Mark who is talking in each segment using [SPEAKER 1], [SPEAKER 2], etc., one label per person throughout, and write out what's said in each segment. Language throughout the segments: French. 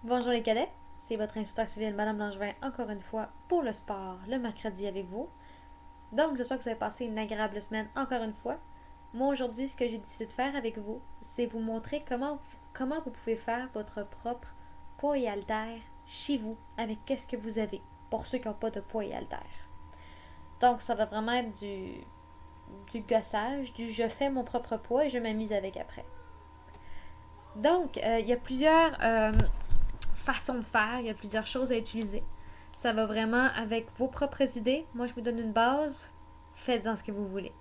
[SPEAKER 1] Bonjour les cadets, c'est votre instructeur civil Madame Langevin encore une fois pour le sport le mercredi avec vous. Donc j'espère que vous avez passé une agréable semaine encore une fois. Moi aujourd'hui ce que j'ai décidé de faire avec vous, c'est vous montrer comment vous pouvez faire votre propre poids et haltère chez vous avec qu'est-ce que vous avez pour ceux qui n'ont pas de poids et haltère. Donc ça va vraiment être du gossage, du je fais mon propre poids et je m'amuse avec après. Donc il y a plusieurs façons de faire, il y a plusieurs choses à utiliser. Ça va vraiment avec vos propres idées. Moi, je vous donne une base. Faites-en ce que vous voulez.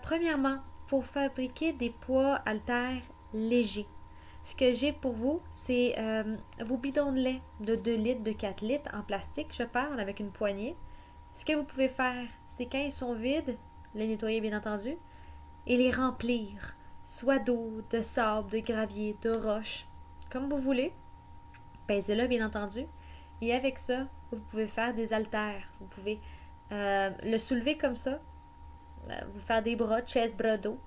[SPEAKER 1] Premièrement, pour fabriquer des poids haltères légers, ce que j'ai pour vous, c'est vos bidons de lait de 2 litres, de 4 litres en plastique, je parle, avec une poignée. Ce que vous pouvez faire, c'est quand ils sont vides, les nettoyer bien entendu, et les remplir, soit d'eau, de sable, de gravier, de roche, comme vous voulez. Pèsez-le, bien entendu. Et avec ça, vous pouvez faire des haltères. Vous pouvez le soulever comme ça, vous faire des bras, chest, bras, dos.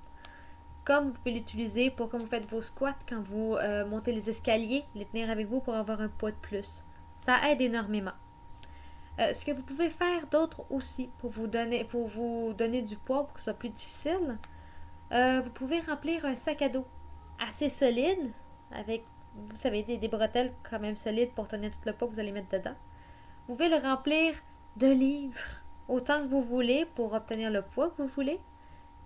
[SPEAKER 1] Comme vous pouvez l'utiliser pour quand vous faites vos squats, quand vous montez les escaliers, les tenir avec vous pour avoir un poids de plus. Ça aide énormément. Ce que vous pouvez faire d'autre aussi pour vous donner du poids pour que ce soit plus difficile, vous pouvez remplir un sac à dos assez solide avec, vous savez, des bretelles quand même solides pour tenir tout le poids que vous allez mettre dedans. Vous pouvez le remplir de livres autant que vous voulez pour obtenir le poids que vous voulez.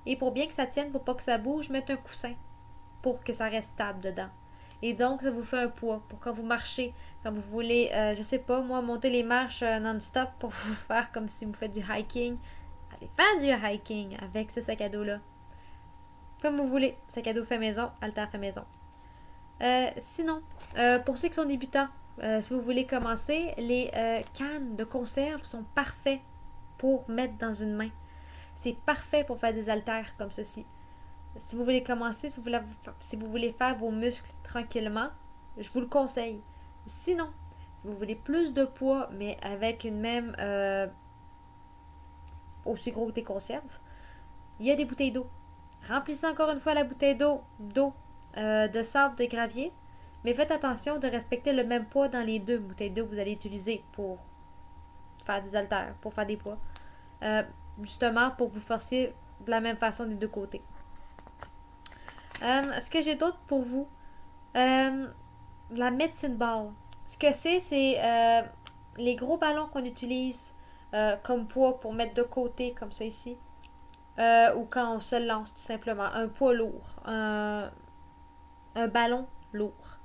[SPEAKER 1] Et pour bien que ça tienne, pour pas que ça bouge, mettre un coussin pour que ça reste stable dedans. Et donc, ça vous fait un poids pour quand vous marchez, quand vous voulez, je sais pas, moi, monter les marches non-stop pour vous faire comme si vous faites du hiking. Allez faire du hiking avec ce sac à dos-là. Comme vous voulez, sac à dos fait maison, haltère fait maison. Sinon, pour ceux qui sont débutants, si vous voulez commencer, les cannes de conserve sont parfaits pour mettre dans une main. C'est parfait pour faire des haltères comme ceci. Si vous voulez commencer, si vous voulez faire vos muscles tranquillement, je vous le conseille. Sinon, si vous voulez plus de poids, mais avec une même aussi gros que des conserves, il y a des bouteilles d'eau. Remplissez encore une fois la bouteille d'eau, de sable, de gravier. Mais faites attention de respecter le même poids dans les deux bouteilles d'eau que vous allez utiliser pour faire des haltères, pour faire des poids. Euh, Justement, pour vous forcer de la même façon des deux côtés. Ce que j'ai d'autre pour vous? La medicine ball. Ce que c'est les gros ballons qu'on utilise comme poids pour mettre de côté, comme ça ici. Ou quand on se lance, tout simplement. Un poids lourd. Un ballon lourd.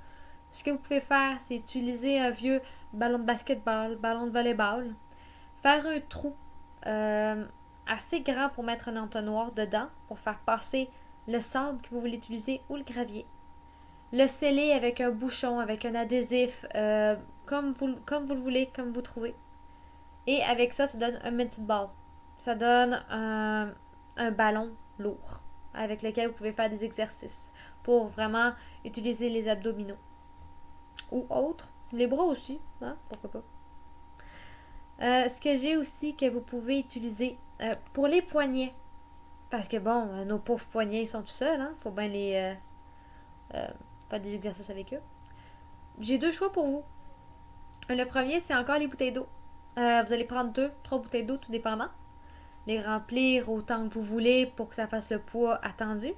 [SPEAKER 1] Ce que vous pouvez faire, c'est utiliser un vieux ballon de basketball, ballon de volleyball, faire un trou euh, assez grand pour mettre un entonnoir dedans, pour faire passer le sable que vous voulez utiliser ou le gravier. Le sceller avec un bouchon, avec un adhésif, comme vous le voulez, comme vous trouvez. Et avec ça, ça donne un medicine ball. Ça donne un ballon lourd avec lequel vous pouvez faire des exercices pour vraiment utiliser les abdominaux ou autres. Les bras aussi, hein, pourquoi pas. Ce que j'ai aussi que vous pouvez utiliser pour les poignets, parce que bon, nos pauvres poignets ils sont tout seuls, hein, faut bien les faire des exercices avec eux. J'ai deux choix pour vous. Le premier, c'est encore les bouteilles d'eau. Vous allez prendre 2, 3 bouteilles d'eau, tout dépendant. Les remplir autant que vous voulez pour que ça fasse le poids attendu.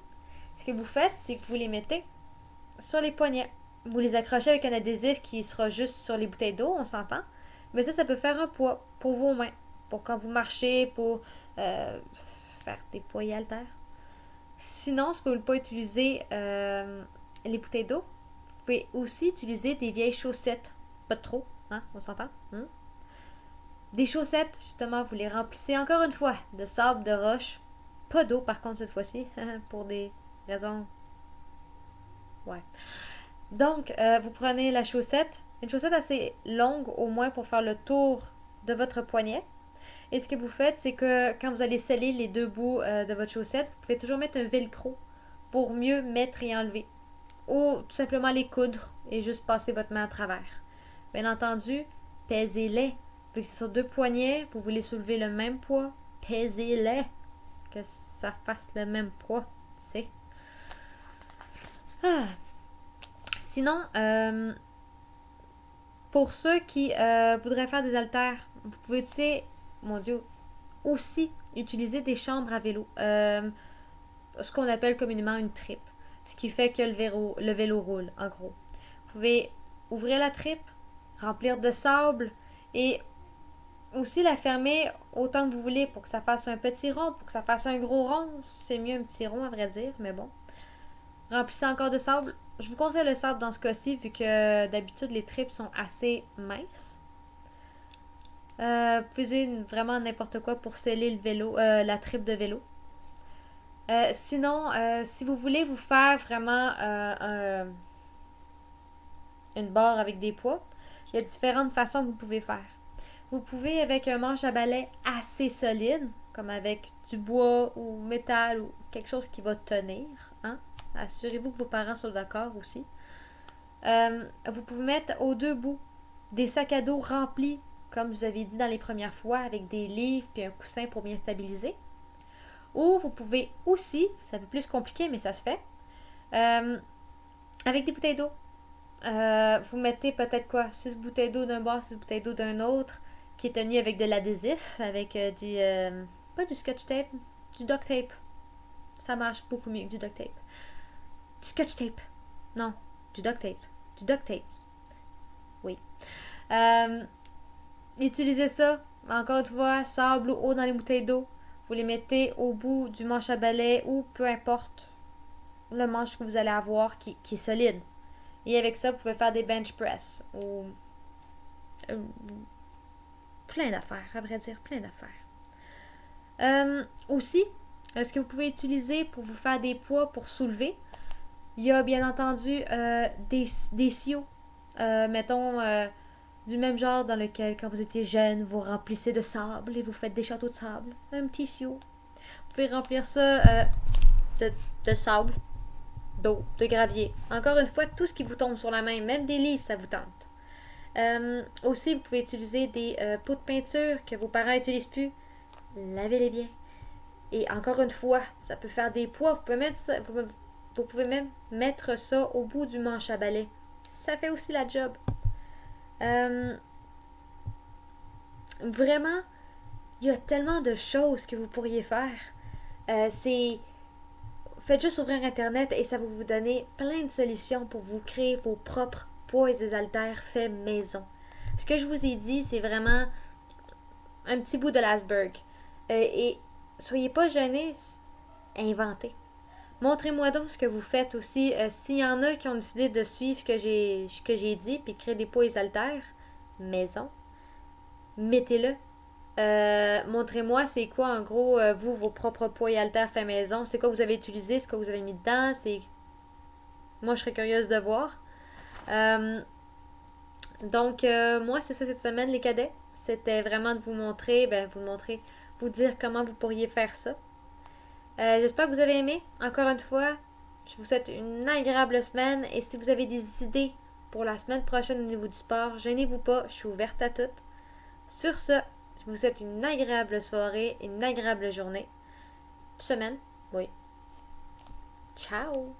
[SPEAKER 1] Ce que vous faites, c'est que vous les mettez sur les poignets. Vous les accrochez avec un adhésif qui sera juste sur les bouteilles d'eau, on s'entend. Mais ça peut faire un poids pour vos mains. Pour quand vous marchez, pour faire des poids et haltères. Sinon, si vous ne voulez pas utiliser les bouteilles d'eau, vous pouvez aussi utiliser des vieilles chaussettes. Pas trop, hein, on s'entend? Des chaussettes, justement, vous les remplissez encore une fois de sable, de roche. Pas d'eau, par contre, cette fois-ci, pour des raisons. Ouais. Donc, vous prenez la chaussette, une chaussette assez longue au moins pour faire le tour de votre poignet. Et ce que vous faites, c'est que quand vous allez sceller les deux bouts de votre chaussette, vous pouvez toujours mettre un velcro pour mieux mettre et enlever. Ou tout simplement les coudre et juste passer votre main à travers. Bien entendu, pèsez-les. Vu que c'est sur deux poignets, vous voulez soulever le même poids, pèsez-les. Que ça fasse le même poids, tu sais. Ah. Sinon, pour ceux qui voudraient faire des haltères, vous pouvez utiliser, mon Dieu, aussi utiliser des chambres à vélo. Ce qu'on appelle communément une tripe. Ce qui fait que le vélo roule, en gros. Vous pouvez ouvrir la tripe, remplir de sable et aussi la fermer autant que vous voulez pour que ça fasse un petit rond, pour que ça fasse un gros rond. C'est mieux un petit rond à vrai dire, mais bon. Remplissez encore de sable. Je vous conseille le sable dans ce cas-ci vu que d'habitude les tripes sont assez minces. Vous pouvez utiliser vraiment n'importe quoi pour sceller le vélo, la tripe de vélo. Sinon, si vous voulez vous faire vraiment une barre avec des poids, il y a différentes façons que vous pouvez faire. Vous pouvez avec un manche à balai assez solide, comme avec du bois ou métal ou quelque chose qui va tenir. Hein? Assurez-vous que vos parents soient d'accord aussi. Vous pouvez mettre aux deux bouts des sacs à dos remplis, comme je vous avais dit dans les premières fois, avec des livres et un coussin pour bien stabiliser. Ou vous pouvez aussi, c'est un peu plus compliqué, mais ça se fait, avec des bouteilles d'eau. Vous mettez peut-être quoi 6 bouteilles d'eau d'un bord, 6 bouteilles d'eau d'un autre, qui est tenu avec de l'adhésif, avec pas du scotch tape, du duct tape. Ça marche beaucoup mieux que du duct tape. Du scotch tape. Non, du duct tape. Du duct tape. Oui. Utilisez ça, encore une fois, sable ou eau dans les bouteilles d'eau. Vous les mettez au bout du manche à balai ou peu importe le manche que vous allez avoir qui est solide. Et avec ça, vous pouvez faire des bench press ou plein d'affaires, à vrai dire, plein d'affaires. Aussi, ce que vous pouvez utiliser pour vous faire des poids pour soulever, il y a bien entendu des sioux. Mettons du même genre dans lequel, quand vous étiez jeune, vous remplissez de sable et vous faites des châteaux de sable. Un petit sioux. Vous pouvez remplir ça de sable, d'eau, de gravier. Encore une fois, tout ce qui vous tombe sur la main, même des livres, ça vous tente. Aussi, vous pouvez utiliser des pots de peinture que vos parents n'utilisent plus. Lavez-les bien. Et encore une fois, ça peut faire des poids. Vous pouvez même mettre ça au bout du manche à balai. Ça fait aussi la job. Vraiment, il y a tellement de choses que vous pourriez faire. Faites juste ouvrir Internet et ça va vous donner plein de solutions pour vous créer vos propres poids et des haltères faits maison. Ce que je vous ai dit, c'est vraiment un petit bout de l'iceberg. Et soyez pas gênés, inventez. Montrez-moi donc ce que vous faites aussi. S'il y en a qui ont décidé de suivre ce que j'ai dit puis de créer des poids et des haltères maison, mettez-le. Montrez-moi c'est quoi en gros vous vos propres poids et haltères fait maison, c'est quoi vous avez utilisé, c'est quoi vous avez mis dedans, c'est moi je serais curieuse de voir. Donc moi c'est ça cette semaine les cadets, c'était vraiment de vous montrer, vous dire comment vous pourriez faire ça. J'espère que vous avez aimé. Encore une fois, je vous souhaite une agréable semaine et si vous avez des idées pour la semaine prochaine au niveau du sport, gênez-vous pas, je suis ouverte à tout. Sur ce, je vous souhaite une agréable soirée, une agréable journée. Semaine, oui. Ciao!